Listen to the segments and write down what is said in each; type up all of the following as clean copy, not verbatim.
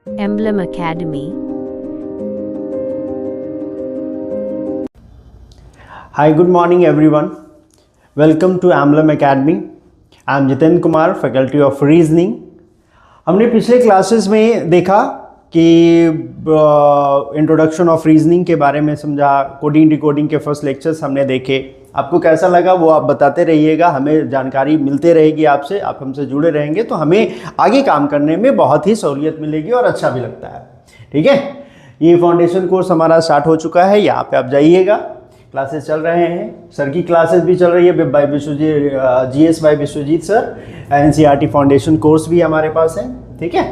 Emblem Academy. Hi, good morning everyone. Welcome to Emblem Academy. I am Jiten Kumar, Faculty of Reasoning. हमने पिछले classes में देखा कि introduction of reasoning के बारे में समझा, कोडिंग डिकोडिंग के फर्स्ट लेक्चर्स हमने देखे। आपको कैसा लगा वो आप बताते रहिएगा, हमें जानकारी मिलते रहेगी आपसे, आप हमसे जुड़े रहेंगे तो हमें आगे काम करने में बहुत ही सहूलियत मिलेगी और अच्छा भी लगता है। ठीक है, ये फाउंडेशन कोर्स हमारा स्टार्ट हो चुका है, यहाँ पे आप जाइएगा, क्लासेस चल रहे हैं, सर की क्लासेस भी चल रही है by Vishwajeet, GS by Vishwajeet sir, NCERT foundation course भी हमारे पास है। ठीक है,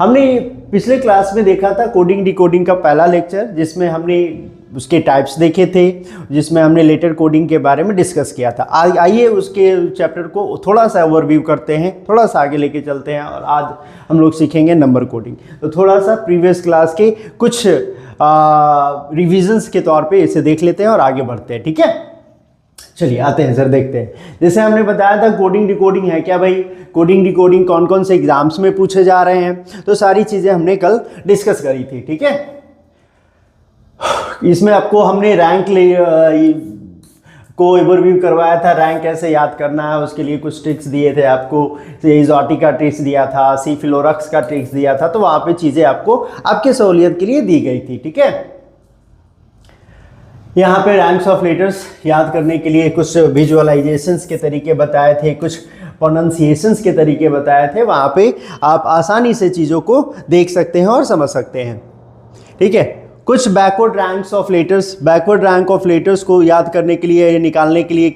हमने पिछले क्लास में देखा था कोडिंग डिकोडिंग का पहला लेक्चर, जिसमें हमने उसके टाइप्स देखे थे, जिसमें हमने लेटर कोडिंग के बारे में डिस्कस किया था। आइए उसके चैप्टर को थोड़ा सा ओवरव्यू करते हैं, थोड़ा सा आगे लेके चलते हैं और आज हम लोग सीखेंगे नंबर कोडिंग। तो थोड़ा सा प्रीवियस क्लास के कुछ रिविजन्स के तौर पे इसे देख लेते हैं और आगे बढ़ते हैं। ठीक है, चलिए आते हैं सर, देखते हैं। जैसे हमने बताया था कोडिंग डिकोडिंग है क्या भाई, कोडिंग डिकोडिंग कौन कौन से एग्जाम्स में पूछे जा रहे हैं, तो सारी चीज़ें हमने कल डिस्कस करी थी। ठीक है, इसमें आपको हमने रैंक को ओवरव्यू करवाया था, रैंक कैसे याद करना है उसके लिए कुछ ट्रिक्स दिए थे आपको, एग्जॉटिक का ट्रिक्स दिया था, सी फिलोरक्स का ट्रिक्स दिया था, तो वहाँ पे चीज़ें आपको आपके सहूलियत के लिए दी गई थी। ठीक है, यहाँ पे रैंक्स ऑफ लेटर्स याद करने के लिए कुछ विजुअलाइजेशंस के तरीके बताए थे, कुछ प्रोनाउंसिएशंस के तरीके बताए थे, वहाँ पे आप आसानी से चीज़ों को देख सकते हैं और समझ सकते हैं। ठीक है, कुछ बैकवर्ड रैंक ऑफ लेटर्स को याद करने के लिए, निकालने के लिए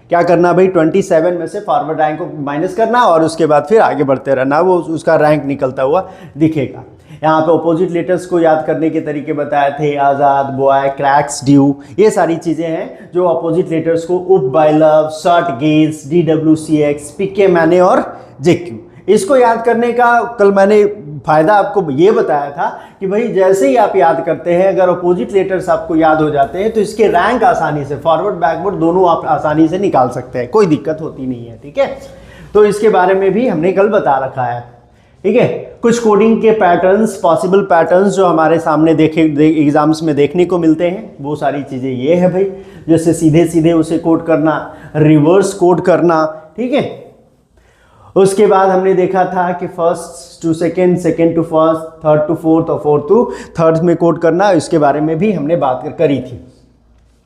क्या करना भाई, 27 में से फॉरवर्ड रैंक को माइनस करना और उसके बाद फिर आगे बढ़ते रहना, वो उसका रैंक निकलता हुआ दिखेगा। यहाँ पे अपोजिट लेटर्स को याद करने के तरीके बताए थे, आज़ाद, बॉय, क्रैक्स, ड्यू, ये सारी चीज़ें हैं जो अपोजिट लेटर्स को, up, by love, short gauge, DWCX, PK, मैंने और जेक्यू, इसको याद करने का कल मैंने फ़ायदा आपको ये बताया था कि भाई जैसे ही आप याद करते हैं, अगर अपोजिट लेटर्स आपको याद हो जाते हैं तो इसके रैंक आसानी से, फॉरवर्ड बैकवर्ड दोनों आप आसानी से निकाल सकते हैं, कोई दिक्कत होती नहीं है। ठीक है, तो इसके बारे में भी हमने कल बता रखा है। ठीक है, कुछ कोडिंग के पैटर्न्स, पॉसिबल पैटर्न्स जो हमारे सामने एग्जाम्स में देखने को मिलते हैं, वो सारी चीज़ें ये है भाई, जैसे सीधे सीधे उसे कोड करना, रिवर्स कोड करना। ठीक है, उसके बाद हमने देखा था कि first to second, second to first, third to fourth और फोर्थ टू थर्ड में कोड करना, इसके बारे में भी हमने बात करी थी।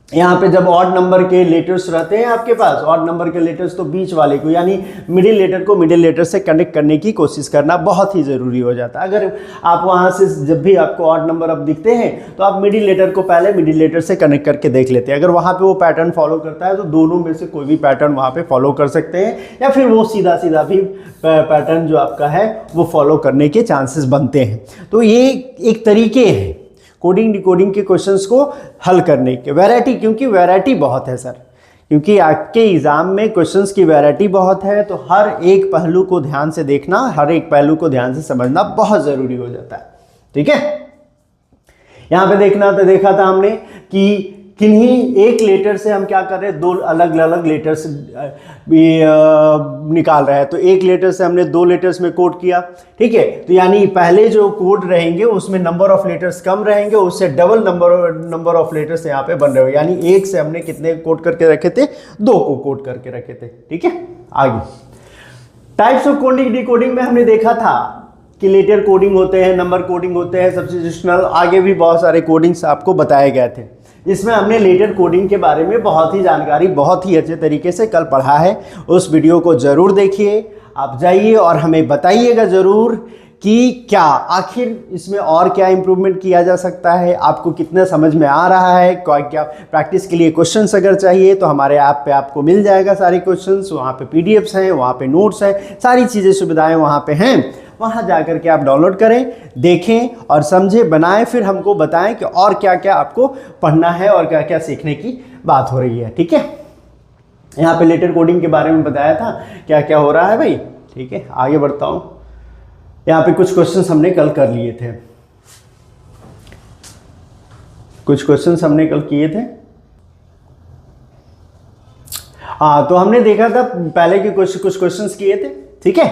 यहाँ पे जब ऑड नंबर के लेटर्स रहते हैं आपके पास, ऑड नंबर के लेटर्स, तो बीच वाले को यानी मिडिल लेटर को मिडिल लेटर से कनेक्ट करने की कोशिश करना बहुत ही ज़रूरी हो जाता है। अगर आप वहाँ से जब भी आपको ऑड नंबर अब दिखते हैं तो आप मिडिल लेटर को पहले मिडिल लेटर से कनेक्ट करके देख लेते हैं। अगर वहाँ पे वो पैटर्न फॉलो करता है तो दोनों में से कोई भी पैटर्न वहाँ पे फॉलो कर सकते हैं, या फिर वो सीधा सीधा भी पैटर्न जो आपका है वो फॉलो करने के चांसेस बनते हैं। तो ये एक तरीके हैं कोडिंग डिकोडिंग के क्वेश्चंस को हल करने के। वैरायटी, क्योंकि वैरायटी बहुत है सर, क्योंकि आपके एग्ज़ाम में क्वेश्चंस की वैरायटी बहुत है, तो हर एक पहलू को ध्यान से देखना, हर एक पहलू को ध्यान से समझना बहुत ज़रूरी हो जाता है। ठीक है, यहाँ पे देखा था हमने कि किन्हीं एक लेटर से हम क्या कर रहे हैं, दो अलग अलग लेटर्स निकाल रहे हैं। तो एक लेटर से हमने दो लेटर्स में कोड किया। ठीक है, तो यानी पहले जो कोड रहेंगे उसमें नंबर ऑफ लेटर्स कम रहेंगे, उससे डबल नंबर ऑफ लेटर्स यहाँ पे बन रहे हो, यानी एक से हमने कितने कोड करके रखे थे, दो को कोड करके रखे थे। ठीक है, आगे टाइप्स ऑफ कोडिंग डिकोडिंग में हमने देखा था कि लेटर कोडिंग होते हैं, नंबर कोडिंग होते हैं, सब्स्टिट्यूशनल, आगे भी बहुत सारे कोडिंग्स आपको बताए गए थे। इसमें हमने लेटर कोडिंग के बारे में बहुत ही जानकारी बहुत ही अच्छे तरीके से कल पढ़ा है। उस वीडियो को ज़रूर देखिए, आप जाइए और हमें बताइएगा ज़रूर कि क्या आखिर इसमें और क्या इम्प्रूवमेंट किया जा सकता है, आपको कितना समझ में आ रहा है, क्या प्रैक्टिस के लिए क्वेश्चंस अगर चाहिए तो हमारे ऐप पे आपको मिल जाएगा सारे क्वेश्चंस, वहाँ पे PDFs हैं, वहाँ पे नोट्स हैं, सारी चीज़ें सुविधाएँ वहाँ पे हैं। वहाँ जा कर के आप डाउनलोड करें, देखें और समझें, बनाएं, फिर हमको बताएं कि और क्या क्या आपको पढ़ना है और क्या क्या सीखने की बात हो रही है। ठीक है, यहाँ पे लेटर कोडिंग के बारे में बताया था क्या क्या हो रहा है भाई। ठीक है, आगे बढ़ता हूँ। यहाँ पे कुछ क्वेश्चंस हमने कल कर लिए थे, कुछ क्वेश्चंस हमने कल किए थे। हाँ, तो हमने देखा था पहले के कुछ क्वेश्चंस किए थे। ठीक है,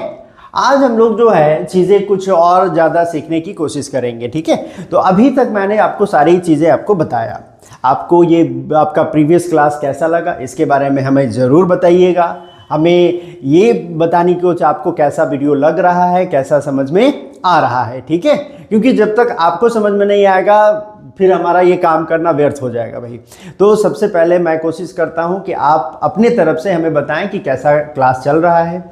आज हम लोग जो है चीज़ें कुछ और ज़्यादा सीखने की कोशिश करेंगे, ठीक है। तो अभी तक मैंने आपको सारी चीज़ें आपको बताया, आपको ये आपका प्रीवियस क्लास कैसा लगा इसके बारे में हमें ज़रूर बताइएगा। हमें ये बताने की कोशिश आपको कैसा वीडियो लग रहा है, कैसा समझ में आ रहा है, ठीक है। क्योंकि जब तक आपको समझ में नहीं आएगा फिर हमारा ये काम करना व्यर्थ हो जाएगा भाई। तो सबसे पहले मैं कोशिश करता हूँ कि आप अपने तरफ से हमें बताएं कि कैसा क्लास चल रहा है,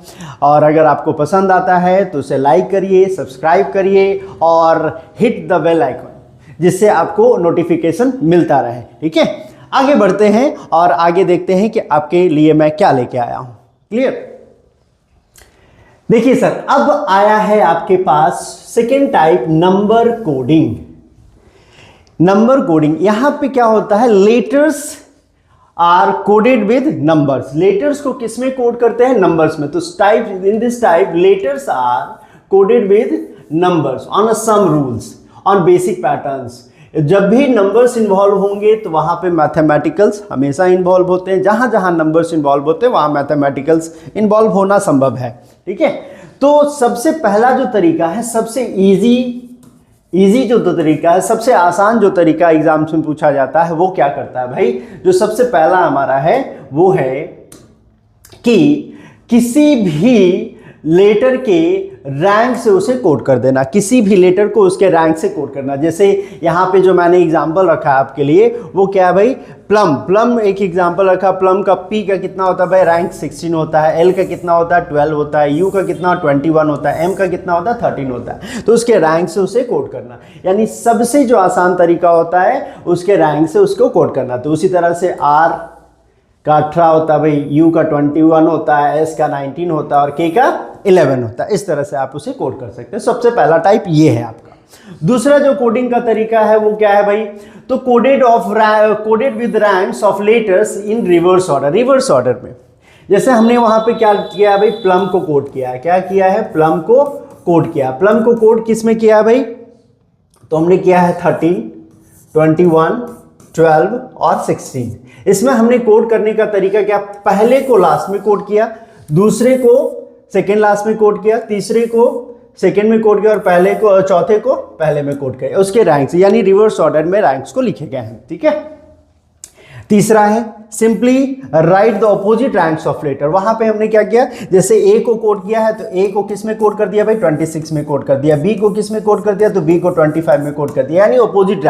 और अगर आपको पसंद आता है तो उसे लाइक करिए, सब्सक्राइब करिए और हिट द बेल आइकन, जिससे आपको नोटिफिकेशन मिलता रहे, ठीक है। आगे बढ़ते हैं और आगे देखते हैं कि आपके लिए मैं क्या लेके आया हूँ। क्लियर? देखिए सर, अब आया है आपके पास second type, number coding. Number coding, यहां पे क्या होता है, letters are coded with numbers. Letters को किस में कोड करते हैं, नंबर्स में। तो type, in this type letters are coded with numbers on some rules, on basic patterns. जब भी नंबर्स इन्वॉल्व होंगे तो वहां पे मैथमेटिकल्स हमेशा इन्वॉल्व होते हैं। जहां जहां नंबर्स इन्वॉल्व होते हैं वहां मैथमेटिकल्स इन्वॉल्व होना संभव है, ठीक है। तो सबसे पहला जो तरीका है, सबसे इजी जो तरीका है, सबसे आसान जो तरीका एग्जाम्स में पूछा जाता है, वो क्या करता है भाई, जो सबसे पहला हमारा है वो है कि किसी भी लेटर के रैंक से उसे कोड कर देना। किसी भी लेटर को उसके रैंक से कोड करना। जैसे यहाँ पे जो मैंने एग्जांपल रखा है आपके लिए, वो क्या है भाई, प्लम एक एग्जांपल रखा। प्लम का पी का कितना होता है भाई, रैंक 16 होता है। एल का कितना होता है, 12 होता है। यू का कितना, 21 होता है। एम का कितना होता है, 13 होता है। तो उसके रैंक से उसे कोड करना, यानी सबसे जो आसान तरीका होता है उसके रैंक से उसको कोड करना। तो उसी तरह से आर का 18 होता है भाई, यू का 21 होता है, एस का 19 होता है और के का 11 होता है। इस तरह से आप उसे कोड कर सकते हैं। सबसे पहला टाइप ये है आपका। दूसरा जो कोडिंग का तरीका है वो क्या है भाई, तो coded with ranks of letters in reverse order. Reverse order में जैसे हमने वहां पे क्या किया है भाई, प्लम को कोड किया है। क्या किया है, प्लम को कोड किया। प्लम को कोड किस में किया है भाई, तो हमने किया है 13, 21, 12 और 16। इसमें हमने कोड करने का तरीका क्या, पहले को लास्ट में कोड किया, दूसरे को सेकेंड लास्ट में कोड किया, तीसरे को सेकेंड में कोड किया और पहले को, चौथे को पहले में कोड किया। उसके रैंक्स यानी रिवर्स ऑर्डर में रैंक्स को लिखे गए हैं, ठीक है। तीसरा है simply write the opposite ranks of letter. वहां पे हमने क्या किया, जैसे ए को कोड किया है तो ए को किस में कोड कर दिया भाई, 26 में कोड कर दिया। बी को किस में कोड कर दिया, तो बी को 25 में कोड कर दिया, यानी ऑपोजिट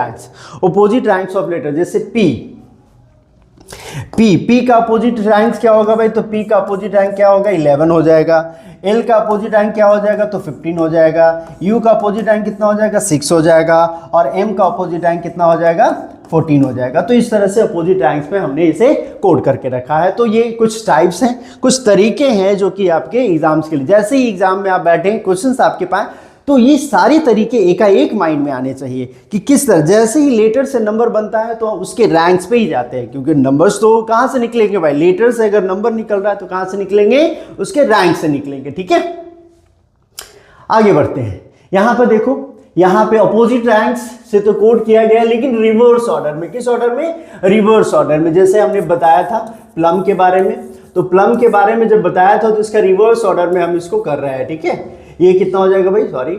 रैंक्स ऑफ लेटर। जैसे पी का अपोजिट रैंक क्या होगा भाई, तो पी का अपोजिट रैंक क्या होगा, 11 हो जाएगा। एल का अपोजिट रैंक क्या हो जाएगा, तो 15 हो जाएगा। यू का अपोजिट रैंक कितना हो जाएगा, 6 हो जाएगा। और एम का अपोजिट रैंक कितना हो जाएगा, 14 हो जाएगा। तो इस तरह से अपोजिट रैंक्स पे हमने इसे कोड करके रखा है। तो ये कुछ टाइप्स हैं, कुछ तरीके हैं जो कि आपके एग्जाम्स के लिए, जैसे ही एग्जाम में आप बैठें क्वेश्चंस आपके पास, तो ये सारे तरीके एकाएक माइंड में आने चाहिए कि किस तरह, जैसे ही लेटर से नंबर बनता है तो उसके रैंक्स पे ही जाते हैं। क्योंकि नंबर्स तो कहाँ से निकलेंगे भाई, लेटर से अगर नंबर निकल रहा है तो कहाँ से निकलेंगे, उसके रैंक से निकलेंगे, ठीक है। आगे बढ़ते हैं। यहां पर देखो, यहां पे अपोजिट रैंक्स से तो कोड किया गया, लेकिन रिवर्स ऑर्डर में। किस ऑर्डर में, रिवर्स ऑर्डर में। जैसे हमने बताया था प्लम के बारे में, तो प्लम के बारे में जब बताया था तो इसका रिवर्स ऑर्डर में हम इसको कर रहे हैं, ठीक है। ये कितना हो जाएगा भाई, सॉरी,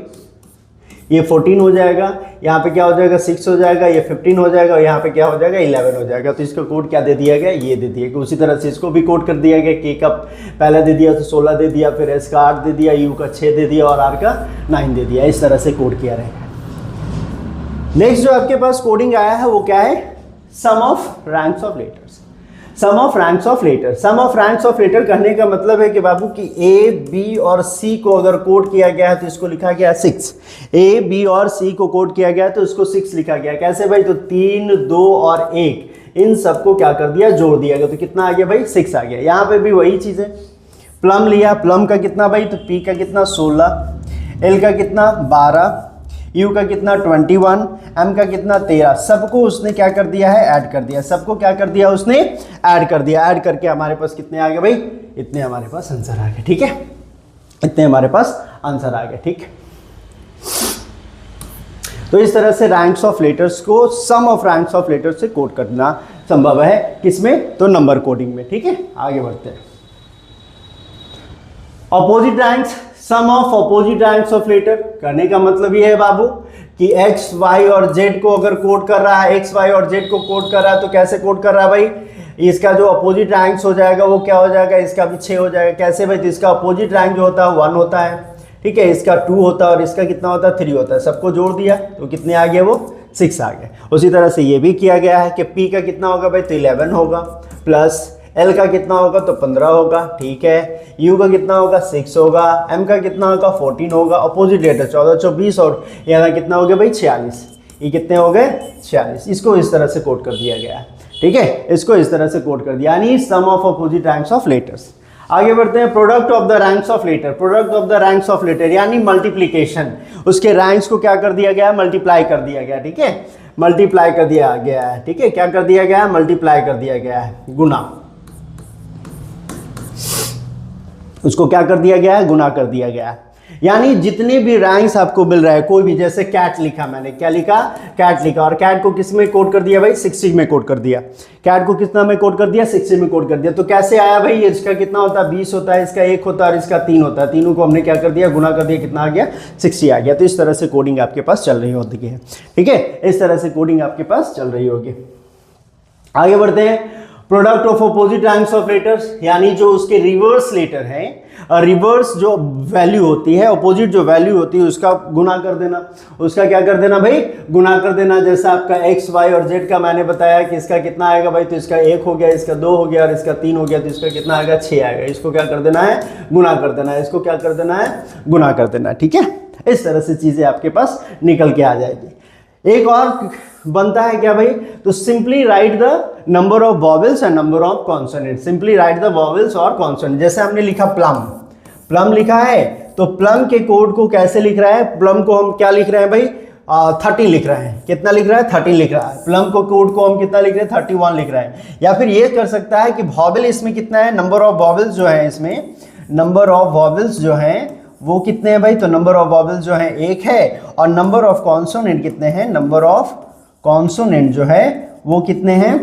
ये 14 हो जाएगा। यहाँ पे क्या हो जाएगा, 6 हो जाएगा। ये 15 हो जाएगा और यहाँ पे क्या हो जाएगा, 11 हो जाएगा। तो इसका कोड क्या दे दिया गया, ये दे दिया गया। उसी तरह से इसको भी कोड कर दिया गया। के का पहला दे दिया तो 16 दे दिया, फिर एस का 8 दे दिया, यू का 6 दे दिया और आर का 9 दे दिया। इस तरह से कोड किया रहेगा। नेक्स्ट जो आपके पास कोडिंग आया है वो क्या है, sum of ranks of letters. Sum of ranks of letter. Sum of ranks of letter कहने का मतलब है कि बाबू कि ए, बी और सी को अगर कोड किया गया है तो इसको लिखा गया 6। ए, बी और सी को कोड किया गया तो इसको 6 लिखा गया। कैसे भाई, तो 3, 2 और 1 इन सबको क्या कर दिया, जोड़ दिया गया। तो कितना आ गया भाई, 6 आ गया। यहाँ पे भी वही चीज है। प्लम लिया, प्लम का कितना भाई, तो पी का कितना 16, एल का कितना 12, यू का कितना 21, एम का कितना 13। सबको उसने क्या कर दिया है, ऐड कर दिया। सबको क्या कर दिया, उसने ऐड कर दिया। ऐड करके हमारे पास कितने आ गए भाई, इतने हमारे पास आंसर आ गए, ठीक है। इतने हमारे पास आंसर आ गए, ठीक। तो इस तरह से रैंक्स ऑफ लेटर्स को, सम ऑफ रैंक्स ऑफ लेटर्स से कोड करना संभव है। किसमें, तो नंबर कोडिंग में, ठीक है। आगे बढ़ते हैं। Opposite ranks sum of opposite ranks of letter. करने का मतलब ये है बाबू कि x, y और z को अगर कोड कर रहा है, x, y और z को कोड कर रहा है तो कैसे कोड कर रहा है भाई, इसका जो अपोजिट रैंक्स हो जाएगा वो क्या हो जाएगा, इसका भी 6 हो जाएगा। कैसे भाई, तो इसका अपोजिट रैंक जो होता है 1 होता है, ठीक है, इसका 2 होता है और इसका कितना होता है 3 होता है। सबको जोड़ दिया तो कितने आ गए, वो 6 आ गए। उसी तरह से ये भी किया गया है कि p का कितना होगा भाई, तो 11 होगा, प्लस L का कितना होगा तो 15 होगा, ठीक है, U का कितना होगा 6 होगा, M का कितना होगा 14 होगा, अपोजिट लेटर 14, 24 और यहाँ कितना हो गया भाई 46। ये कितने हो गए 46। इसको इस तरह से कोड कर दिया गया है, ठीक है, इसको इस तरह से कोड कर दिया, यानी sum of opposite ranks of letters. आगे बढ़ते हैं, product of the ranks of letter. Product of the ranks of letter यानी मल्टीप्लिकेशन, उसके रैंक्स को क्या कर दिया गया है, मल्टीप्लाई कर दिया गया, ठीक है, मल्टीप्लाई कर दिया गया है, ठीक है, क्या कर दिया गया है, मल्टीप्लाई कर दिया गया है, गुना, उसको क्या कर दिया गया है, गुना कर दिया गया है। यानी जितने भी रैंक्स आपको मिल रहा है, कोई भी, जैसे कैट लिखा मैंने, क्या लिखा, कैट लिखा, और कैट को किस में कोड कर दिया भाई, 60 में कोड कर दिया। कैट को कितना में कोड कर दिया, 60 में कोड कर दिया। तो कैसे आया भाई, इसका कितना होता है 20 होता है, इसका 1 होता है और इसका 3 होता है, तीनों को हमने क्या कर दिया, गुना कर दिया, कितना आ गया 60 आ गया। तो इस तरह से कोडिंग आपके पास चल रही होती है, ठीक है, इस तरह से कोडिंग आपके पास चल रही होगी। आगे बढ़ते हैं, product of opposite ranks of letters, यानी जो उसके रिवर्स लेटर हैं, रिवर्स जो वैल्यू होती है, अपोजिट जो वैल्यू होती है उसका गुना कर देना, उसका क्या कर देना भाई, गुना कर देना। जैसा आपका x, y और z का मैंने बताया कि इसका कितना आएगा भाई, तो इसका 1 हो गया, इसका 2 हो गया और इसका 3 हो गया, तो इसका कितना आएगा 6 आएगा। इसको क्या कर देना है, गुना कर देना है, इसको क्या कर देना है, गुना कर देना है, ठीक है। इस तरह से चीजें आपके पास निकल के आ जाएगी। एक और बनता है क्या भाई, तो simply write the number of vowels and number of consonant. Simply write the vowels और कॉन्सोनेंट। जैसे हमने लिखा प्लम, प्लम लिखा है, तो प्लम के कोड को कैसे लिख रहा है, प्लम को हम क्या लिख रहे हैं भाई, 30 लिख रहे हैं। कितना लिख रहा है, 30 लिख रहा है। प्लम को कोड को हम कितना लिख रहे हैं, 31 लिख रहे हैं। या फिर ये कर सकता है कि वॉवेल इसमें कितना है, नंबर ऑफ वॉवेल्स जो है इसमें, नंबर ऑफ वॉवेल्स जो हैं वो कितने हैं भाई, तो नंबर ऑफ वॉवेल्स जो है 1 है, और नंबर ऑफ कॉन्सोनेंट कितने हैं, नंबर ऑफ कॉन्सोनेंट जो है वो कितने हैं,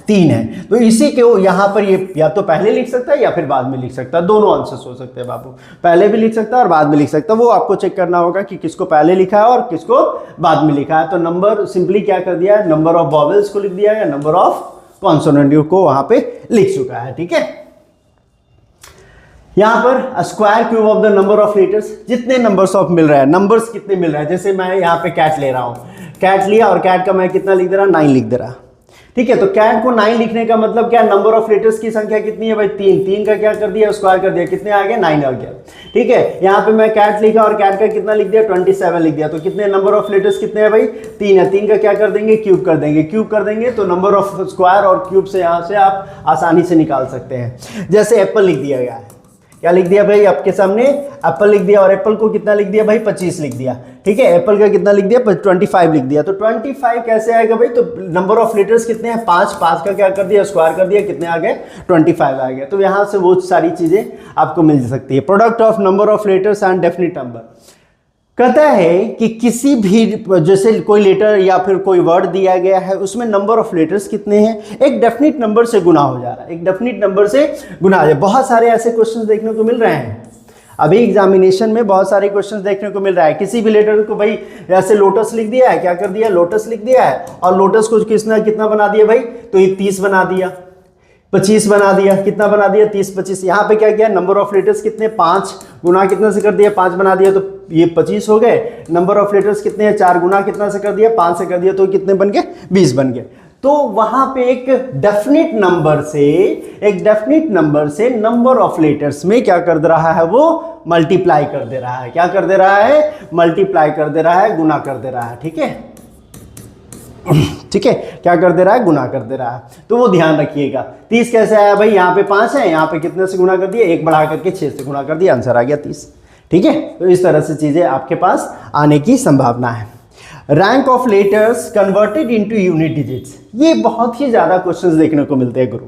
3 है। तो इसी के यहाँ पर ये या तो पहले लिख सकता है या फिर बाद में लिख सकता है, दोनों आंसर्स हो सकते हैं बाबू, पहले भी लिख सकता है और बाद में लिख सकता है। वो आपको चेक करना होगा कि किसको पहले लिखा है और किसको बाद में लिखा है। तो नंबर सिंपली क्या कर दिया है, नंबर ऑफ वॉवेल्स को लिख दिया है, नंबर ऑफ कॉन्सोनेंट को वहां पे लिख चुका है, ठीक है। यहां पर square cube of the number of letters, जितने नंबर्स ऑफ मिल रहा है, नंबर्स कितने मिल रहा है। जैसे मैं यहाँ पे कैट ले रहा हूं, कैट लिया और कैट का मैं कितना लिख दे रहा, 9 लिख दे रहा, ठीक है। तो कैट को 9 लिखने का मतलब क्या, नंबर ऑफ लेटर्स की संख्या कितनी है भाई, 3 का क्या कर दिया, स्क्वायर कर दिया, कितने आ गए 9 आ गया, ठीक है। यहाँ पे मैं कैट लिखा और कैट का कितना लिख दिया, 27 लिख दिया। तो कितने नंबर ऑफ लेटर्स कितने हैं भाई, 3 है। 3 का क्या कर देंगे, क्यूब कर देंगे, क्यूब कर देंगे तो नंबर ऑफ स्क्वायर और क्यूब से यहाँ से आप आसानी से निकाल सकते हैं। जैसे एप्पल लिख दिया गया है, क्या लिख दिया भाई, आपके सामने एप्पल लिख दिया और एप्पल को कितना लिख दिया भाई, 25 लिख दिया, ठीक है। एप्पल का कितना लिख दिया, 25 लिख दिया। तो 25 कैसे आएगा भाई, तो नंबर ऑफ लेटर्स कितने हैं, 5 का क्या कर दिया, स्क्वायर कर दिया, कितने आ गए 25 आ गए। तो यहाँ से वो सारी चीजें आपको मिल सकती है। Product of number of letters and definite number कहता है कि किसी भी, जैसे कोई लेटर या फिर कोई वर्ड दिया गया है उसमें नंबर ऑफ लेटर्स कितने हैं, एक डेफिनिट नंबर से गुना हो जा रहा है, एक डेफिनिट नंबर से गुना हो जा रहा है। बहुत सारे ऐसे क्वेश्चंस देखने को मिल रहे हैं अभी एग्जामिनेशन में, बहुत सारे क्वेश्चंस देखने को मिल रहा है। किसी भी लेटर को भाई जैसे लोटस लिख दिया है, क्या कर दिया, लोटस लिख दिया है और लोटस को कितना बना दिया भाई, तो ये 30 बना दिया, 25 बना दिया, कितना बना दिया 30 25। यहाँ पे क्या किया, नंबर ऑफ लेटर्स कितने, 5 गुना कितना से कर दिया, 5 बना दिया, तो ये 25 हो गए। नंबर ऑफ लेटर्स कितने हैं, 4 गुना कितना से कर दिया, 5 से कर दिया, तो कितने बन गए, 20 बन गए। तो वहां पे एक डेफिनिट नंबर से नंबर ऑफ लेटर्स में क्या कर दे रहा है, वो मल्टीप्लाई कर दे रहा है। क्या कर दे रहा है, मल्टीप्लाई कर दे रहा है, गुना कर दे रहा है, ठीक है, ठीक है। क्या कर दे रहा है, गुना कर दे रहा है। तो वो ध्यान रखिएगा। 30 कैसे आया भाई, यहाँ पे 5 है, यहाँ पे कितने से गुना कर दिया, 1 बढ़ा करके 6 से गुना कर दिया, आंसर आ गया 30, ठीक है। तो इस तरह से चीजें आपके पास आने की संभावना है। Rank of letters converted into unit digits, ये बहुत ही ज्यादा क्वेश्चंस देखने को मिलते हैं गुरु,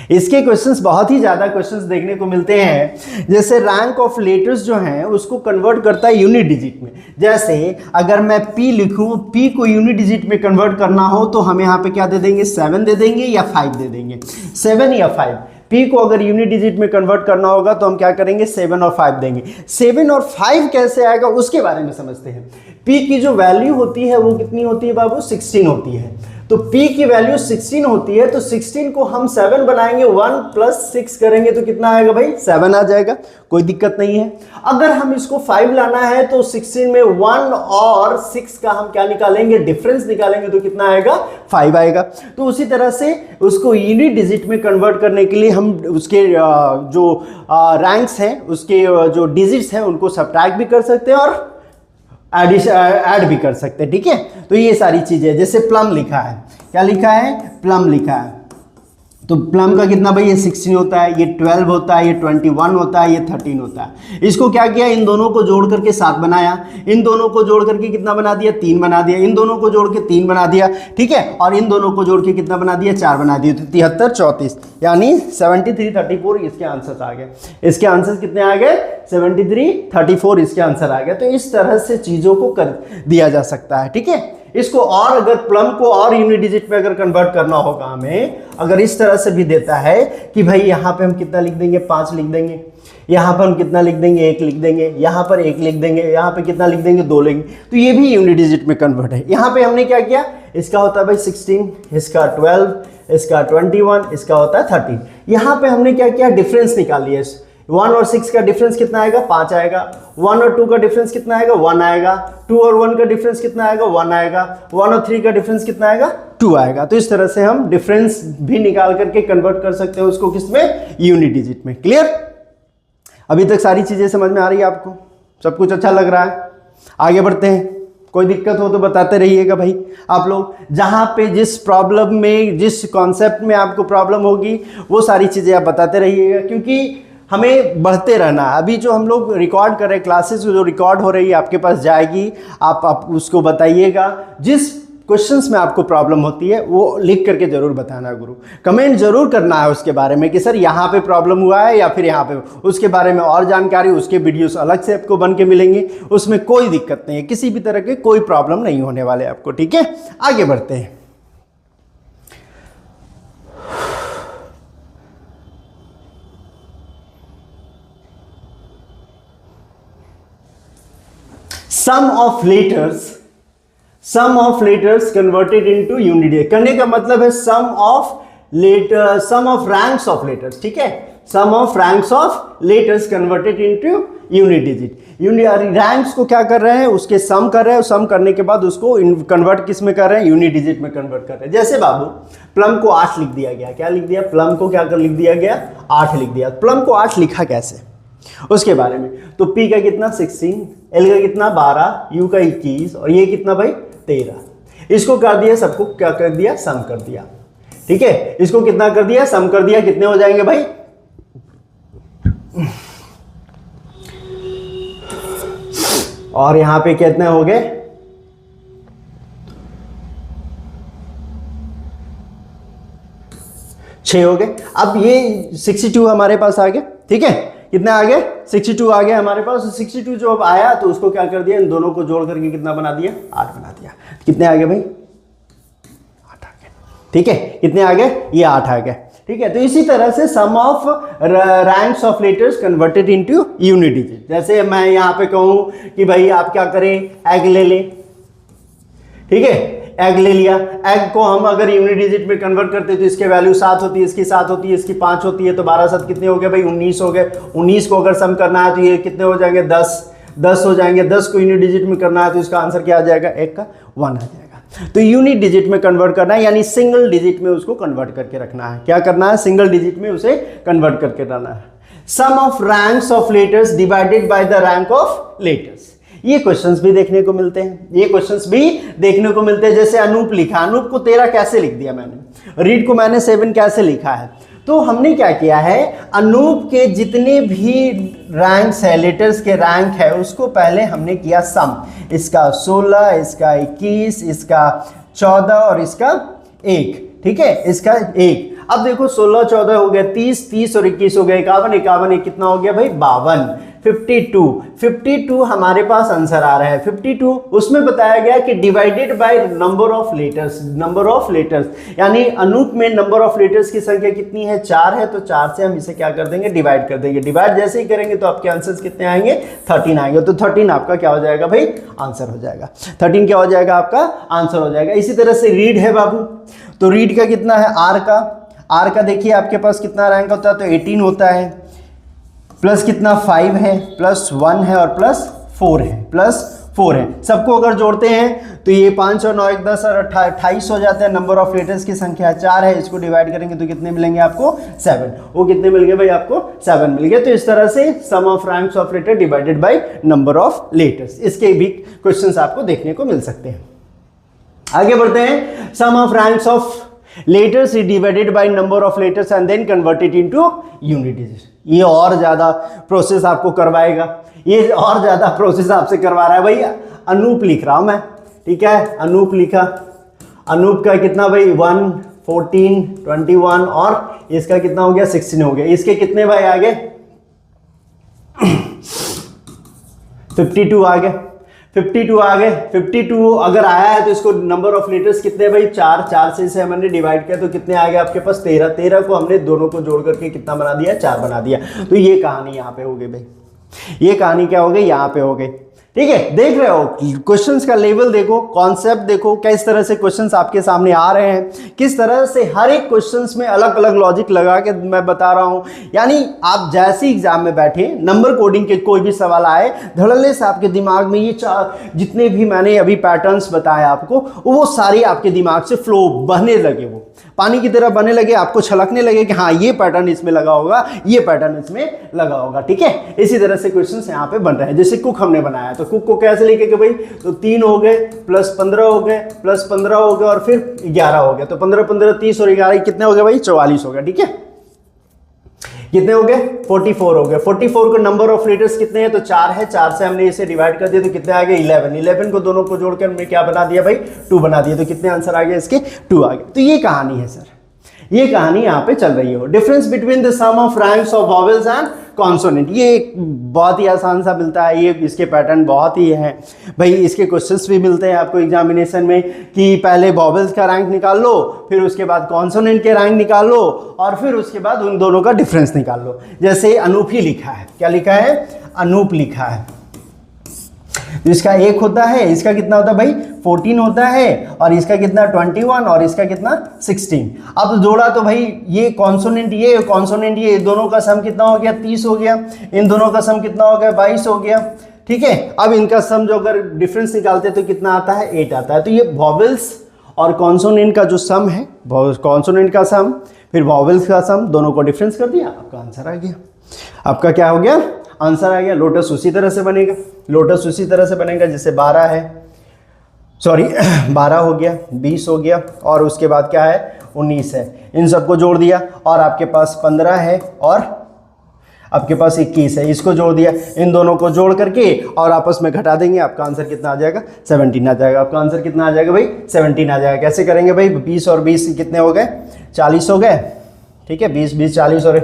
इसके क्वेश्चंस बहुत ही ज्यादा क्वेश्चंस देखने को मिलते हैं। जैसे रैंक ऑफ लेटर्स जो हैं उसको कन्वर्ट करता है यूनिट डिजिट में। जैसे अगर मैं p लिखूं, p को यूनिट डिजिट में कन्वर्ट करना हो तो हम यहाँ पे क्या दे देंगे, 7 दे देंगे या 5 दे देंगे, 7 या 5। P को अगर यूनिट डिजिट में कन्वर्ट करना होगा तो हम क्या करेंगे, 7 और 5 देंगे। 7 और 5 कैसे आएगा उसके बारे में समझते हैं। P की जो वैल्यू होती है वो कितनी होती है बाबू, 16 होती है। तो P की वैल्यू 16 होती है, तो 16 को हम 7 बनाएंगे, 1 + 6 करेंगे तो कितना आएगा भाई, 7 आ जाएगा, कोई दिक्कत नहीं है। अगर हम इसको 5 लाना है तो 16 में 1 और 6 का हम क्या निकालेंगे, डिफरेंस निकालेंगे, तो कितना आएगा, 5 आएगा। तो उसी तरह से उसको यूनिट डिजिट में कन्वर्ट करने के लिए हम उसके जो रैंक्स हैं, उसके जो डिजिट्स हैं उनको सब्ट्रैक्ट भी कर सकते हैं और ऐड भी कर सकते हैं, ठीक है। तो ये सारी चीजें, जैसे प्लम लिखा है, क्या लिखा है, प्लम लिखा है, तो प्लम का कितना भाई, ये 16 होता है, ये 12 होता है, ये 21 होता है, ये 13 होता है। इसको क्या किया, इन दोनों को जोड़ करके 7 बनाया, इन दोनों को जोड़ करके कितना बना दिया, 3 बना दिया, इन दोनों को जोड़ के 3 बना दिया, ठीक है, और इन दोनों को जोड़ के कितना बना दिया, 4 बना दिया, तो 73 34 यानी 73 34 इसके आंसर आ गए। इसके आंसर कितने आ गए, 73 34 इसके आंसर आ गए। तो इस तरह से चीजों को कर दिया जा सकता है, ठीक है। इसको और अगर प्लम को और यूनिट डिजिट में अगर कन्वर्ट करना होगा हमें, अगर इस तरह से भी देता है कि भाई यहाँ पे हम कितना लिख देंगे, 5 लिख देंगे, यहाँ पर हम कितना लिख देंगे, 1 लिख देंगे, यहाँ पर 1 लिख देंगे, यहाँ पे कितना लिख देंगे, 2 लिखेंगे, तो ये भी यूनिट डिजिट में कन्वर्ट है। यहाँ पे हमने क्या किया, इसका होता है भाई 16, इसका 12, इसका 21, इसका होता है 13। यहाँ पे हमने क्या किया, डिफरेंस निकाल लिया। 1 और 6 का डिफरेंस कितना आएगा, 5 आएगा। 1 और 2 का डिफरेंस कितना आएगा, 1 आएगा। 2 और 1 का डिफरेंस कितना आएगा, 1 आएगा। 1 और 3 का डिफरेंस कितना आएगा, 2 आएगा। तो इस तरह से हम डिफरेंस भी निकाल करके कन्वर्ट कर सकते हैं उसको किसमें, यूनिट डिजिट में। क्लियर, अभी तक सारी चीजें समझ में आ रही है आपको, सब कुछ अच्छा लग रहा है। आगे बढ़ते हैं, कोई दिक्कत हो तो बताते रहिएगा भाई आप लोग। जहाँ पे जिस प्रॉब्लम में, जिस कॉन्सेप्ट में आपको प्रॉब्लम होगी वो सारी चीज़ें आप बताते रहिएगा, क्योंकि हमें बढ़ते रहना है। अभी जो हम लोग रिकॉर्ड कर रहे हैं, क्लासेस जो रिकॉर्ड हो रही है आपके पास जाएगी, आप उसको बताइएगा। जिस क्वेश्चंस में आपको प्रॉब्लम होती है वो लिख करके जरूर बताना गुरु, कमेंट जरूर करना है उसके बारे में कि सर यहाँ पे प्रॉब्लम हुआ है या फिर यहाँ पे, उसके बारे में और जानकारी, उसके वीडियोस अलग से आपको बन के मिलेंगे, उसमें कोई दिक्कत नहीं है, किसी भी तरह के कोई प्रॉब्लम नहीं होने वाले आपको, ठीक है। आगे बढ़ते हैं। sum of letters converted into unit। करने का मतलब है sum of ranks of letters, ठीक है, sum of ranks of letters converted into unit digit। Ranks को क्या कर रहे हैं, उसके सम कर रहे हैं, सम करने के बाद उसको कन्वर्ट किस में कर रहे हैं, यूनिट डिजिट में कन्वर्ट कर रहे हैं। जैसे बाबू प्लम को 8 लिख दिया गया, क्या लिख दिया, प्लम को क्या कर लिख दिया गया, 8 लिख दिया। प्लम को 8 लिखा कैसे, उसके बारे में, तो P का कितना 16, L का कितना 12, U का 21 और ये कितना भाई 13। इसको कर दिया, सबको क्या कर दिया, सम कर दिया, ठीक है। इसको कितना कर दिया, सम कर दिया, कितने हो जाएंगे भाई, और यहां पे कितने हो गए, 6 हो गए। अब ये 62 हमारे पास आ गया, ठीक है, कितने आ गए, 62 आ गया हमारे पास। 62 जो अब आया तो उसको क्या कर दिया, इन दोनों को जोड़ करके कितना बना दिया, 8 बना दिया। कितने आ गए भाई, 8 आ गए, ठीक है, कितने आ गए, ये 8 आ गए, ठीक है। तो इसी तरह से sum of ranks of letters converted into unit digit. जैसे मैं यहाँ पे कहूँ कि भाई आप क्या करें, एग ले लें, ठीक है, एग ले लिया। एग को हम अगर यूनिट डिजिट में कन्वर्ट करते तो इसके वैल्यू 7 होती है, इसकी 7 होती है, इसकी 5 होती है, तो 12 7 कितने हो गए भाई, 19 हो गए। 19 को अगर सम करना है तो ये कितने हो जाएंगे, 10 हो जाएंगे। 10 को यूनिट डिजिट में करना है तो इसका आंसर क्या आ जाएगा, एग का 1 आ जाएगा। तो यूनिट डिजिट में कन्वर्ट करना है, यानी सिंगल डिजिट में उसको कन्वर्ट करके रखना है। क्या करना है, सिंगल डिजिट में उसे कन्वर्ट करके रखना है। Sum of ranks of letters divided by the rank of letters. ये क्वेश्चंस भी देखने को मिलते हैं, ये क्वेश्चंस भी देखने को मिलते हैं। जैसे अनूप लिखा, अनूप को 13 कैसे लिख दिया मैंने, रीड को मैंने 7 कैसे लिखा है। तो हमने क्या किया है, अनूप के जितने भी रैंक्स है, लेटर्स के रैंक है, उसको पहले हमने किया सम। इसका 16, इसका 21, इसका 14 और इसका 1, ठीक है, इसका 1। अब देखो 16 14 हो गया 30, 30 और 21 हो गया 51, 51 कितना हो गया भाई 52, 52 हमारे पास आंसर आ रहा है 52। उसमें बताया गया कि divided by number of letters, यानी अनूप में नंबर ऑफ लेटर्स की संख्या कितनी है, 4 है, तो 4 से हम इसे क्या कर देंगे, डिवाइड कर देंगे। डिवाइड जैसे ही करेंगे तो आपके आंसर्स कितने आएंगे, 13 आएंगे। तो 13 आपका क्या हो जाएगा भाई, आंसर हो जाएगा। 13 क्या हो जाएगा, आपका आंसर हो जाएगा। इसी तरह से रीड है बाबू, तो रीड का कितना है, आर का देखिए आपके पास कितना रैंक होता है, तो 18 होता है, प्लस कितना 5 है, प्लस 1 है और प्लस 4 है, सबको अगर जोड़ते हैं तो ये 5 और 9 1 10 और 28 हो जाता है। नंबर ऑफ लेटर्स की संख्या 4 है, इसको डिवाइड करेंगे तो कितने मिलेंगे आपको, 7। वो कितने मिल गए भाई, आपको 7 मिल गए। तो इस तरह से sum of ranks of letter divided by number of letters, इसके भी क्वेश्चंस आपको देखने को मिल सकते हैं। आगे बढ़ते हैं, sum of ranks of letters is divided by number of letters and then converted into unit digit. ये और ज्यादा प्रोसेस आपको करवाएगा, ये और ज्यादा प्रोसेस आपसे करवा रहा है भाई। अनूप लिख रहा हूं मैं, ठीक है, अनूप लिखा, अनूप का कितना भाई 1 14 21 और इसका कितना हो गया 16 हो गया। इसके कितने भाई आ गए 52 आ गए, 52 आ गए। 52 अगर आया है तो इसको नंबर ऑफ लेटर्स कितने भाई 4 से इसे हमने डिवाइड किया तो कितने आ गए आपके पास 13 को हमने दोनों को जोड़ करके कितना बना दिया, 4 बना दिया। तो ये कहानी यहाँ पे हो गई भाई, ये कहानी क्या हो गई, यहाँ पे हो गई। ठीक है, देख रहे हो क्वेश्चंस का लेवल देखो, कॉन्सेप्ट देखो, किस तरह से क्वेश्चंस आपके सामने आ रहे हैं, किस तरह से हर एक क्वेश्चंस में अलग अलग लॉजिक लगा के मैं बता रहा हूं। यानी आप जैसे एग्जाम में बैठे, नंबर कोडिंग के कोई भी सवाल आए, धड़ल्ले से आपके दिमाग में ये जितने भी मैंने अभी पैटर्न्स बताए आपको, वो सारे आपके दिमाग से फ्लो बहने लगे, वो पानी की तरह बने लगे, आपको छलकने लगे कि हाँ ये पैटर्न इसमें लगा होगा, ये पैटर्न इसमें लगा होगा। ठीक है, इसी तरह से क्वेश्चंस यहाँ पे बन रहे हैं। जैसे कुक हमने बनाया, तो कुक को कैसे लिखेंगे भाई, तो 3 हो गए प्लस 15 हो गए प्लस 15 हो गए और फिर 11 हो गया, तो 15 15 30 और 11 कितने हो गए भाई 44 हो गया। ठीक है, कितने हो गए 44 हो गए। 44 को नंबर ऑफ लेटर्स कितने हैं, तो 4 है, 4 से हमने इसे डिवाइड कर दिया तो कितने आ गए 11 को दोनों को जोड़कर हमने क्या बना दिया भाई 2 बना दिया, तो कितने आंसर आ गए इसके 2 आ गए। तो ये कहानी है सर, ये कहानी यहाँ पे चल रही है। Difference between the sum of ranks of vowels and consonant, ये बहुत ही आसान सा मिलता है, ये इसके पैटर्न बहुत ही हैं भाई। इसके क्वेश्चंस भी मिलते हैं आपको एग्जामिनेशन में कि पहले वॉवेल्स का रैंक निकाल लो, फिर उसके बाद कॉन्सोनेंट के रैंक निकाल लो और फिर उसके बाद उन दोनों का डिफरेंस निकाल लो। जैसे अनूप ही लिखा है, क्या लिखा है, अनूप लिखा है, इसका 1 होता है, इसका कितना होता है भाई 14 होता है और इसका कितना 21 और इसका कितना 16। अब जोड़ा तो भाई ये कॉन्सोनेंट ये दोनों का सम कितना हो गया 30 हो गया, इन दोनों का सम कितना हो गया 22 हो गया। ठीक है, अब इनका सम जो अगर डिफरेंस निकालते तो कितना आता है 8 आता है। तो ये वॉवेल्स और कॉन्सोनेंट का जो सम है, कॉन्सोनेंट का सम फिर वॉवेल्स का सम, दोनों को डिफरेंस कर दिया, आपका आंसर आ गया। आपका क्या हो गया, आंसर आ गया। लोटस उसी तरह से बनेगा, लोटस उसी तरह से बनेगा जैसे 12 है, सॉरी 12 हो गया, 20 हो गया और उसके बाद क्या है 19 है, इन सबको जोड़ दिया और आपके पास 15 है और आपके पास 21 है, इसको जोड़ दिया, इन दोनों को जोड़ करके और आपस में घटा देंगे, आपका आंसर कितना आ जाएगा 17 आ जाएगा। आपका आंसर कितना आ जाएगा भाई 17 आ जाएगा। कैसे करेंगे भाई, 20 और 20 कितने हो गए 40 हो गए। ठीक है, 20 20 40 और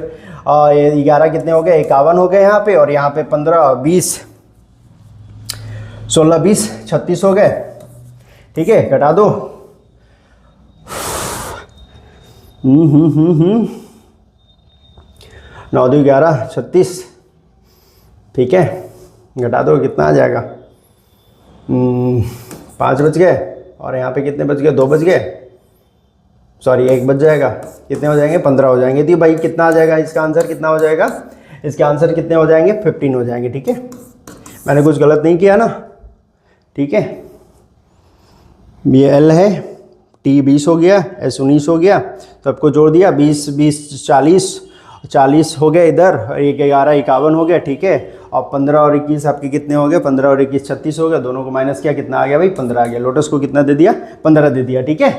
11 कितने हो गए 51 हो गए यहाँ पे, और यहाँ पे 15 20 16 20 36 हो गए। ठीक है, घटा दो 9 2 11 36। ठीक है, घटा दो कितना आ जाएगा 5 बच गए और यहाँ पे कितने बच गए 2 बच गए, सॉरी 1 बच जाएगा, कितने हो जाएंगे 15 हो जाएंगे। तो भाई कितना आ जाएगा, इसका आंसर कितना हो जाएगा, इसके आंसर कितने हो जाएंगे 15 हो जाएंगे। ठीक है, मैंने कुछ गलत नहीं किया ना। ठीक है, ये एल है, टी 20 हो गया, एस 19 हो गया, सबको जोड़ दिया 20 20 40 हो गए इधर, 1 11 51 हो गया। ठीक है, और 15 और 21 आपके कितने हो गए 15 और 21 36 हो गया, दोनों को माइनस किया, कितना आ गया भाई 15 आ गया। लोटस को कितना दे दिया 15 दे दिया। ठीक है,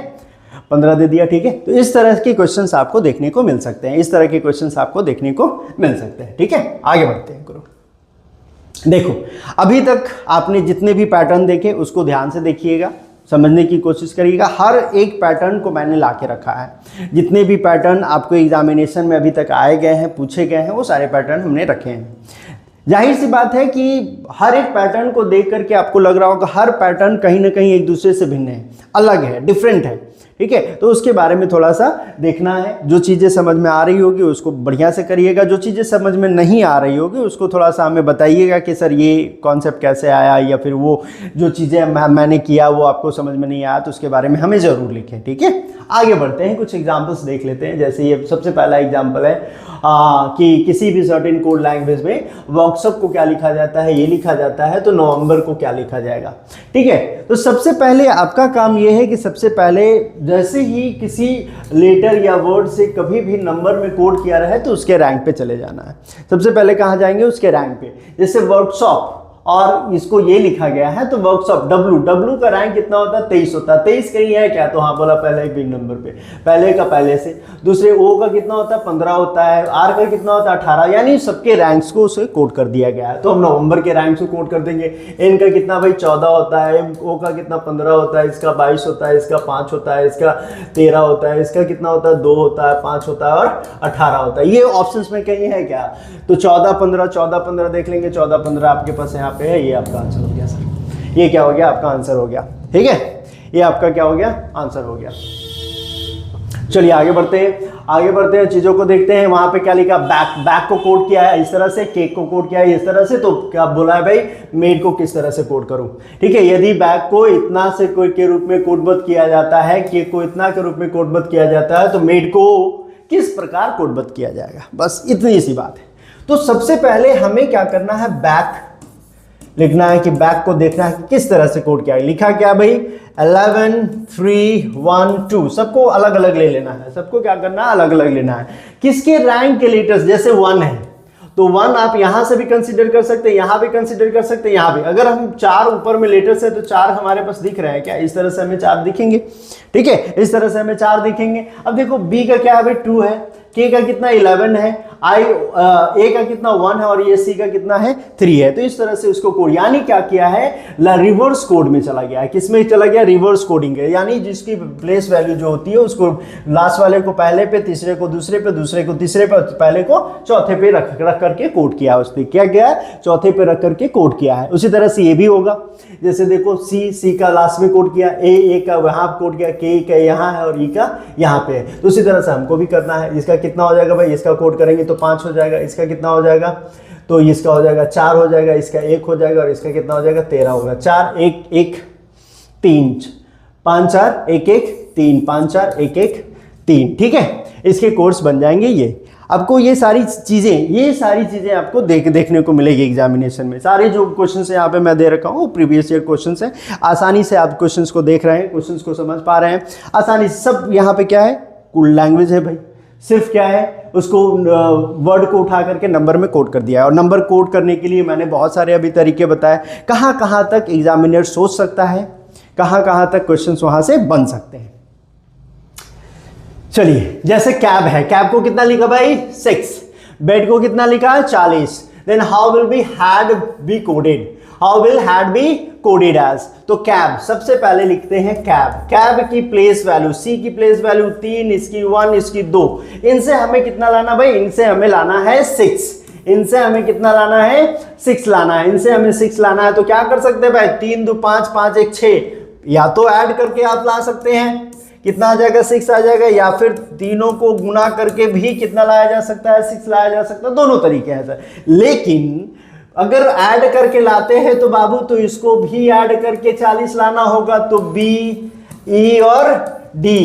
15 दे दिया। ठीक है, तो इस तरह के क्वेश्चंस आपको देखने को मिल सकते हैं, इस तरह के क्वेश्चंस आपको देखने को मिल सकते हैं। ठीक है, आगे बढ़ते हैं गुरु। देखो, अभी तक आपने जितने भी पैटर्न देखे उसको ध्यान से देखिएगा, समझने की कोशिश करिएगा। हर एक पैटर्न को मैंने ला के रखा है, जितने भी पैटर्न आपको एग्जामिनेशन में अभी तक आए गए हैं, पूछे गए हैं, वो सारे पैटर्न हमने रखे हैं। जाहिर सी बात है कि हर एक पैटर्न को देख करके आपको लग रहा होगा हर पैटर्न कहीं ना कहीं एक दूसरे से भिन्न है, अलग है, डिफरेंट है, ठीक है। तो उसके बारे में थोड़ा सा देखना है। जो चीज़ें समझ में आ रही होगी उसको बढ़िया से करिएगा, जो चीज़ें समझ में नहीं आ रही होगी उसको थोड़ा सा हमें बताइएगा कि सर ये कॉन्सेप्ट कैसे आया, या फिर वो जो चीज़ें मैंने किया वो आपको समझ में नहीं आया तो उसके बारे में हमें ज़रूर लिखें, ठीक है। आगे बढ़ते हैं, कुछ एग्जाम्पल्स देख लेते हैं। जैसे ये सबसे पहला एग्जाम्पल है कि किसी भी सर्टेन कोड लैंग्वेज में वर्कशॉप को क्या लिखा जाता है, ये लिखा जाता है, तो नवंबर को क्या लिखा जाएगा, ठीक है। तो सबसे पहले आपका काम ये है कि सबसे पहले जैसे ही किसी लेटर या वर्ड से कभी भी नंबर में कोड किया रहे तो उसके रैंक पे चले जाना है। सबसे पहले कहाँ जाएंगे, उसके रैंक पे। जैसे वर्कशॉप और इसको ये लिखा गया है तो वर्कशॉप W का रैंक कितना होता है, 23 होता है। 23 कहीं है क्या, तो हाँ बोला पहले एक बिग नंबर पे, पहले का पहले से। दूसरे O का कितना होता है, 15 होता है। R का कितना होता है, 18, यानी सबके रैंक्स को उसे कोड कर दिया गया है। तो हम नवंबर के रैंक्स को कोड कर देंगे। N का कितना भाई 14 होता है, O का कितना 15 होता है, इसका 22 होता है, इसका 5 होता है, इसका 13 होता है, इसका कितना होता है 2 होता है, 5 होता है और 18 होता है। ये ऑप्शंस में कहीं है क्या, तो 14-15 देख लेंगे। 14-15 आपके पास यहाँ पे है, ये आपका आंसर हो गया सर। ये क्या हो गया, आपका आंसर हो गया, ठीक है। ये आपका क्या हो गया, आंसर हो गया। चलिए आगे बढ़ते हैं, चीजों को देखते हैं। वहां पे क्या लिखा, बैक को कोड किया है इस तरह से, केक को कोड किया है इस तरह से। तो क्या बोला है भाई, मेड को किस तरह से कोड करूं, ठीक है। यदि बैक को इतना से कोई के रूप में कोडबद्ध किया जाता है, केक को इतना के रूप में कोडबद्ध किया जाता है, तो मेड को किस प्रकार कोडबद्ध किया जाएगा, बस इतनी सी बात है। तो सबसे पहले हमें क्या करना है, बैक लिखना है कि बैक को देखना है कि किस तरह से कोड किया है। लिखा क्या भाई, 11 3 1 2, सबको अलग अलग ले लेना है। सबको क्या करना है, अलग अलग लेना है। किसके रैंक के लेटर्स, जैसे 1 है तो 1 आप यहां से भी कंसीडर कर सकते हैं, यहां भी कंसीडर कर सकते हैं, यहां भी। अगर हम 4 ऊपर में लेटर्स है तो 4 हमारे पास दिख रहे हैं क्या, इस तरह से हमें 4 दिखेंगे, ठीक है। इस तरह से हमें 4 दिखेंगे। अब देखो बी का क्या है भाई, 2 है, के का कितना 11 है, ए का कितना 1 है और ये सी का कितना है 3 है। तो इस तरह से उसको कोड, यानी क्या किया है, रिवर्स कोड में चला गया है। किसमें चला गया, रिवर्स कोडिंग है, यानी जिसकी प्लेस वैल्यू जो होती है उसको लास्ट वाले को पहले पे, तीसरे को दूसरे पे, दूसरे को तीसरे पे, पहले को चौथे पे रख करके कोड किया है। उसने क्या किया है, चौथे पे रख करके कोड किया है। उसी तरह से ये भी होगा। जैसे देखो सी का लास्ट में कोड किया, ए का वहां कोड किया, के का यहाँ है और ई का यहाँ पे है। तो उसी तरह से हमको भी करना है। इसका कितना हो जाएगा भाई, इसका कोड करेंगे तो 5 हो जाएगा। इसका कितना हो जाएगा, तो इसका हो जाएगा 4 हो जाएगा, इसका 1 हो जाएगा और इसका कितना हो जाएगा 13 होगा। 4 1 1 3 5 4 1 1 3 5 4 1 1 3, ठीक है। इसके कोर्स बन जाएंगे ये। आपको ये सारी चीजें आपको देखने को मिलेगी एग्जामिनेशन में। सारे जो क्वेश्चंस यहाँ पे मैं दे रखा हूँ प्रीवियस ईयर क्वेश्चंस हैं। आसानी से आप क्वेश्चंस को देख रहे हैं, क्वेश्चंस को समझ पा रहे हैं आसानी से। सब यहाँ पे क्या है, कुल लैंग्वेज है भाई। सिर्फ क्या है, उसको वर्ड को उठा करके नंबर में कोड कर दिया है। और नंबर कोड करने के लिए मैंने बहुत सारे अभी तरीके बताए, कहाँ तक एग्जामिनर सोच सकता है, कहाँ तक क्वेश्चंस वहां से बन सकते हैं। चलिए जैसे कैब है, कैब को कितना लिखा भाई 6, बेड को कितना लिखा है 40। Then how will be head be coded, how will head be coded as, तो कैब सबसे पहले लिखते हैं कैब। कैब की प्लेस वैल्यू, सी की प्लेस वैल्यू 3, इसकी 1, इसकी 2। इनसे हमें कितना लाना भाई, इनसे हमें लाना है 6। इनसे हमें कितना लाना है 6 लाना है। इनसे हमें 6 लाना है तो क्या कर सकते हैं भाई, 3 2 5 5 1 6, या तो ऐड करके आप ला सकते हैं, कितना आ जाएगा 6 आ जाएगा, या फिर तीनों को गुना करके भी कितना लाया जा सकता है 6 लाया जा सकता है। दोनों तरीके हैं सर। लेकिन अगर ऐड करके लाते हैं तो बाबू तो इसको भी ऐड करके 40 लाना होगा। तो बी ई और डी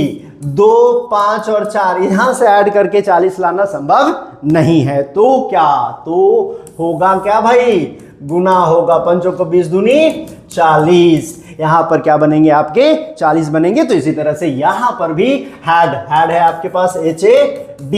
2 5 और 4 यहां से ऐड करके 40 लाना संभव नहीं है। तो क्या, तो होगा क्या भाई, गुना होगा। 5 को 20 दूनी 40, यहां पर क्या बनेंगे आपके 40 बनेंगे। तो इसी तरह से यहां पर भी हैड है आपके पास HAD,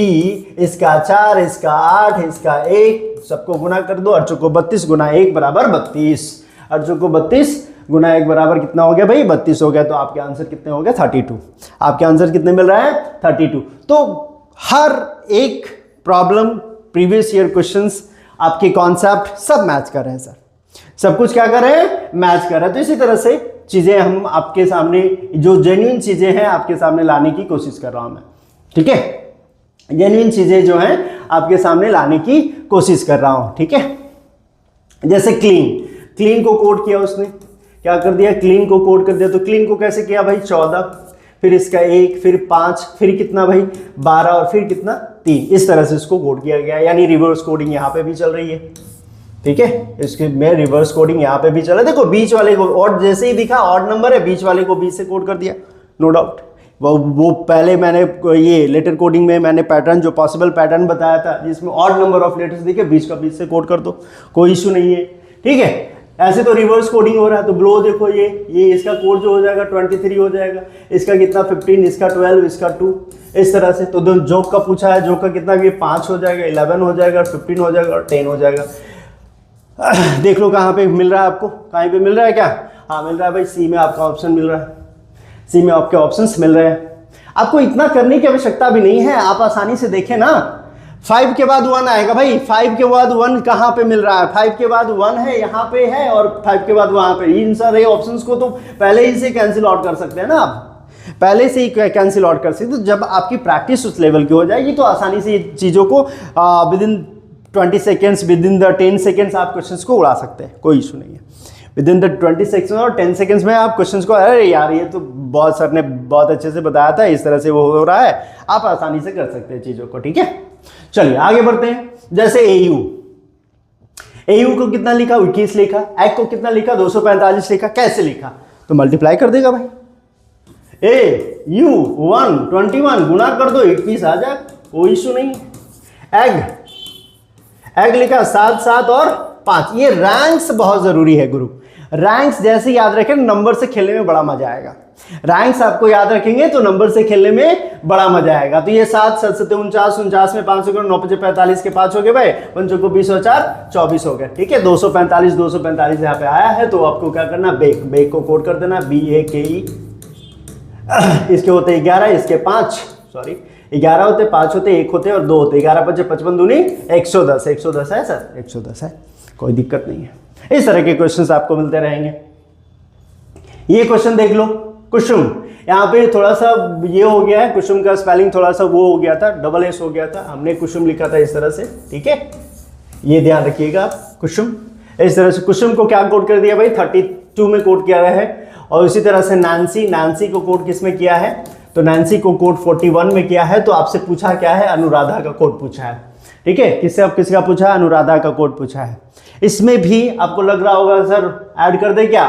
इसका 4, इसका 8, इसका 1, सबको गुना कर दो। 8 को 32 गुना 1 बराबर 32। 8 को 32 गुना 1 बराबर कितना हो गया भाई 32 हो गया। तो आपके आंसर कितने हो गए 32। आपके आंसर कितने मिल रहा है 32। तो हर एक प्रॉब्लम, प्रीवियस ईयर क्वेश्चंस, आपके कॉन्सेप्ट सब मैच कर रहे हैं सर। सब कुछ क्या कर रहे हैं, मैच कर रहे हैं। तो इसी तरह से चीजें हम आपके सामने, जो जेन्युइन चीजें हैं आपके सामने लाने की कोशिश कर रहा हूं मैं, ठीक है। जेन्युइन चीजें जो हैं आपके सामने लाने की कोशिश कर रहा हूं, ठीक है। जैसे क्लीन, क्लीन को कोड किया उसने, क्या कर दिया, क्लीन को कोड कर दिया। तो क्लीन को कैसे किया भाई, 14, फिर इसका 1, फिर 5, फिर कितना भाई 12, और फिर कितना 3। इस तरह से इसको कोड किया गया, यानी रिवर्स कोडिंग यहाँ पे भी चल रही है। ठीक है, इसके में रिवर्स कोडिंग यहाँ पे भी चला। देखो बीच वाले को और जैसे ही दिखा ऑड नंबर है, बीच वाले को बीच से कोड कर दिया, नो डाउट। वो पहले मैंने ये लेटर कोडिंग में मैंने पैटर्न, जो पॉसिबल पैटर्न बताया था, जिसमें ऑड नंबर ऑफ लेटर्स दिखे, बीच का बीच से कोड कर दो, कोई इशू नहीं है। ठीक है, ऐसे तो रिवर्स कोडिंग हो रहा है। तो ब्लो देखो, ये इसका कोड जो हो जाएगा 23 हो जाएगा, इसका कितना 15, इसका 12, इसका 2, इस तरह से। तो जोक का पूछा है, जोक का कितना, ये 5 हो जाएगा, 11 हो जाएगा, 15 हो जाएगा और 10 हो जाएगा। देख लो कहाँ पे मिल रहा है आपको, कहीं पे मिल रहा है क्या, हाँ मिल रहा है भाई, सी में आपका ऑप्शन मिल रहा है, सी में आपके ऑप्शंस मिल रहे हैं। आपको इतना करने की आवश्यकता भी नहीं है, आप आसानी से देखें ना। 5 के बाद 1 आएगा भाई, 5 के बाद 1 कहाँ पे मिल रहा है, 5 के बाद 1 है यहाँ पे है, और 5 के बाद वहां पे। इन सारे ऑप्शंस को तो पहले ही से कैंसिल आउट कर सकते हैं ना आप, पहले से ही कैंसिल आउट कर सकते। तो जब आपकी प्रैक्टिस उस लेवल की हो जाएगी तो आसानी से चीज़ों को with in 20 seconds, with in the 10 seconds आप क्वेश्चन को उड़ा सकते हैं, कोई इशू नहीं है। विद इन द 20 सेकेंड्स और 10 सेकेंड्स में आप क्वेश्चन को, अरे यार ये तो बहुत सर ने बहुत अच्छे से बताया था, इस तरह से वो हो रहा है, आप आसानी से कर सकते हैं चीज़ों को। ठीक है, चलिए आगे बढ़ते हैं। जैसे एयू, एयू को कितना लिखा, 21 लिखा, एग को कितना लिखा, 245 लिखा। कैसे लिखा, तो मल्टीप्लाई कर देगा भाई, ए यू 1 21 गुणा कर दो, 21 आ जाए, कोई इशू नहीं। एग, एग लिखा 7 7 और 5। ये रैंक्स बहुत जरूरी है गुरु, रैंक्स जैसे याद रखें, नंबर से खेलने में बड़ा मजा आएगा। रैंक्स आपको याद रखेंगे तो नंबर से खेलने में बड़ा मजा आएगा। तो ये 7 7 7 49 49 में 5 हो गए, 9 5 45 के 5 हो गए भाई, 5 को 20 और 4 24 हो गए। ठीक है, 245 यहाँ पे आया है, तो आपको क्या करना, बेक, बेक को कोड कर देना, BAKE। इसके होते 11, इसके 5, सॉरी 11 होते, 5 होते, 1 होते और 2 होते, 11 5 55 दूनी 110, 110 है सर, 110 है, कोई दिक्कत नहीं है। इस तरह के क्वेश्चंस आपको मिलते रहेंगे। ये क्वेश्चन देख लो, कुसुम, यहाँ पे थोड़ा सा ये हो गया है, कुसुम का स्पेलिंग थोड़ा सा वो हो गया था, डबल एस हो गया था, हमने कुसुम लिखा था इस तरह से। ठीक है, ये ध्यान रखिएगा, कुसुम इस तरह से। कुसुम को क्या कोड कर दिया भाई, 32 में कोड किया है। और इसी तरह से नैन्सी, नैन्सी को कोड किस में किया है, तो नैन्सी को कोड 41 में किया है। तो आपसे पूछा क्या है, अनुराधा का कोड पूछा है। ठीक है, किससे आप किसका पूछा है, अनुराधा का कोड पूछा है। इसमें भी आपको लग रहा होगा सर ऐड कर दे क्या,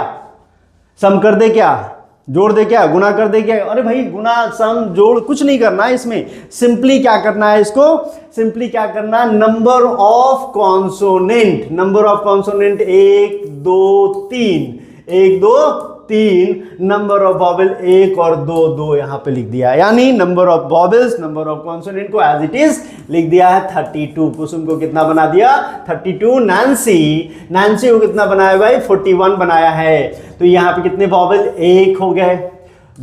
सम कर दे क्या, जोड़ दे क्या, गुना कर दे क्या। अरे भाई गुना सम जोड़ कुछ नहीं करना है इसमें, सिंपली क्या करना है, इसको सिंपली क्या करना है, number of consonant, number of consonant 1 2 3, 1 2 3, number of vowel 1 और 2 2 यहां पे लिख दिया है, यानी number of vowels, number of consonant को एज इट इज लिख दिया है 32। कुसुम को कितना बना दिया, 32। नैन्सी, नैन्सी को कितना बनाया भाई, 41 बनाया है। तो यहाँ पे कितने वॉवेल, 1 हो गए,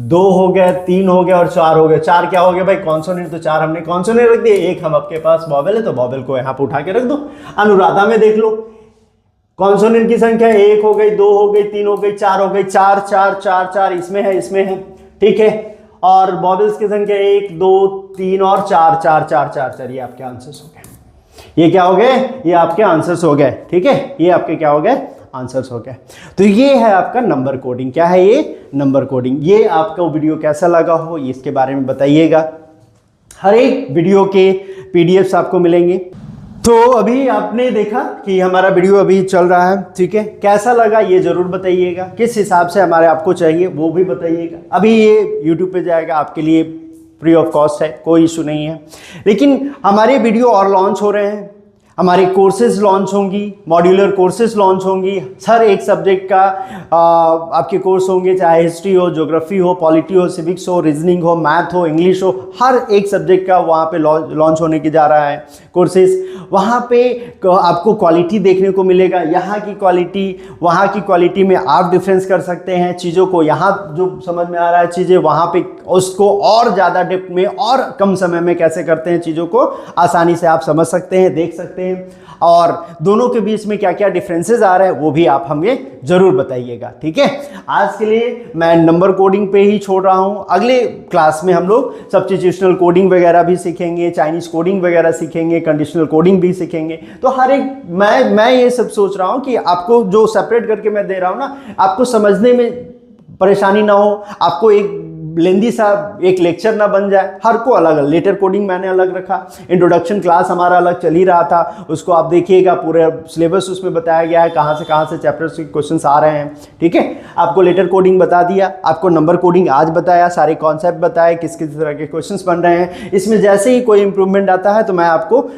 2 हो गए, 3 हो गए और 4 हो गए। 4 क्या हो गए भाई, कॉन्सोनेंट, तो 4 हमने कॉन्सोनेंट रख दिए, 1 हम आपके पास वॉवेल है, तो वॉवेल को यहाँ पे उठा के रख दो। अनुराधा में देख लो, कॉन्सोनेंट की संख्या 1 हो गई, 2 हो गई, 3 हो गई, 4 हो गई, 4 4 4 4 इसमें है, इसमें है। ठीक है, और वॉवेल्स की संख्या 1 2 3 और 4 4 4 4 4, ये आपके आंसर्स हो गए। ये क्या हो गए, ये आपके आंसर्स हो गए। ठीक है, ये आपके क्या हो गए, आंसर्स हो गए। तो ये है आपका नंबर कोडिंग। क्या है ये, नंबर कोडिंग। ये आपका वीडियो कैसा लगा हो, इसके बारे में बताइएगा। हर एक वीडियो के पीडीएफ्स आपको मिलेंगे। तो अभी आपने देखा कि हमारा वीडियो अभी चल रहा है, ठीक है, कैसा लगा ये जरूर बताइएगा, किस हिसाब से हमारे आपको चाहिए वो भी बताइएगा। अभी ये यूट्यूब पे जाएगा, आपके लिए फ्री ऑफ कॉस्ट है, कोई इशू नहीं है। लेकिन हमारे वीडियो और लॉन्च हो रहे हैं, हमारे कोर्सेज लॉन्च होंगी, मॉड्यूलर कोर्सेज लॉन्च होंगी। हर एक सब्जेक्ट का आपके कोर्स होंगे, चाहे हिस्ट्री हो, ज्योग्राफी हो, पॉलिटी हो, सिविक्स हो, रीजनिंग हो, मैथ हो, इंग्लिश हो, हर एक सब्जेक्ट का वहाँ पे लॉन्च होने की जा रहा है कोर्सेज। वहाँ पे आपको क्वालिटी देखने को मिलेगा, यहाँ की क्वालिटी वहाँ की क्वालिटी में आप डिफरेंस कर सकते हैं चीज़ों को। यहाँ जो समझ में आ रहा है चीज़ें, वहाँ पे उसको और ज़्यादा डेप्थ में और कम समय में कैसे करते हैं चीज़ों को, आसानी से आप समझ सकते हैं, देख सकते हैं। और दोनों के बीच में क्या क्या डिफरेंसेस आ रहे हैं वो भी आप हमें जरूर बताइएगा। ठीक है, आज के लिए मैं नंबर कोडिंग पे ही छोड़ रहा हूं। अगले क्लास में हम लोग सब्स्टिट्यूशनल कोडिंग वगैरह भी सीखेंगे, चाइनीज कोडिंग वगैरह सीखेंगे, कंडीशनल कोडिंग भी सीखेंगे। तो हर एक मैं ये सब सोच रहा हूं कि आपको जो सेपरेट करके मैं दे रहा हूं ना, आपको समझने में परेशानी ना हो, आपको एक लेंदी सा एक लेक्चर ना बन जाए। हर को अलग अलग, लेटर कोडिंग मैंने अलग रखा, इंट्रोडक्शन क्लास हमारा अलग चल ही रहा था, उसको आप देखिएगा, पूरे सिलेबस उसमें बताया गया है कहाँ से चैप्टर्स के क्वेश्चंस आ रहे हैं। ठीक है, आपको लेटर कोडिंग बता दिया, आपको नंबर कोडिंग आज बताया, सारे कॉन्सेप्ट बताए, किस किस तरह के क्वेश्चंस बन रहे हैं। इसमें जैसे ही कोई इंप्रूवमेंट आता है तो मैं आपको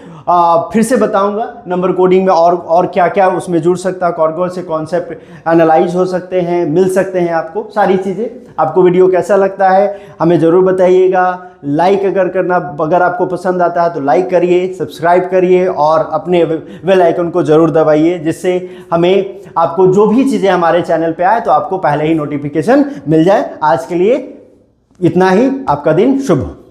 फिर से बताऊंगा नंबर कोडिंग में और क्या क्या उसमें जुड़ सकता है, कौन से कॉन्सेप्ट एनालाइज हो सकते हैं, मिल सकते हैं आपको सारी चीज़ें। आपको वीडियो कैसा लगता है हमें ज़रूर बताइएगा। लाइक अगर आपको पसंद आता है तो लाइक करिए, सब्सक्राइब करिए और अपने बेल आइकन को ज़रूर दबाइए, जिससे हमें आपको जो भी चीज़ें हमारे चैनल पे आए तो आपको पहले ही नोटिफिकेशन मिल जाए। आज के लिए इतना ही, आपका दिन शुभ हो।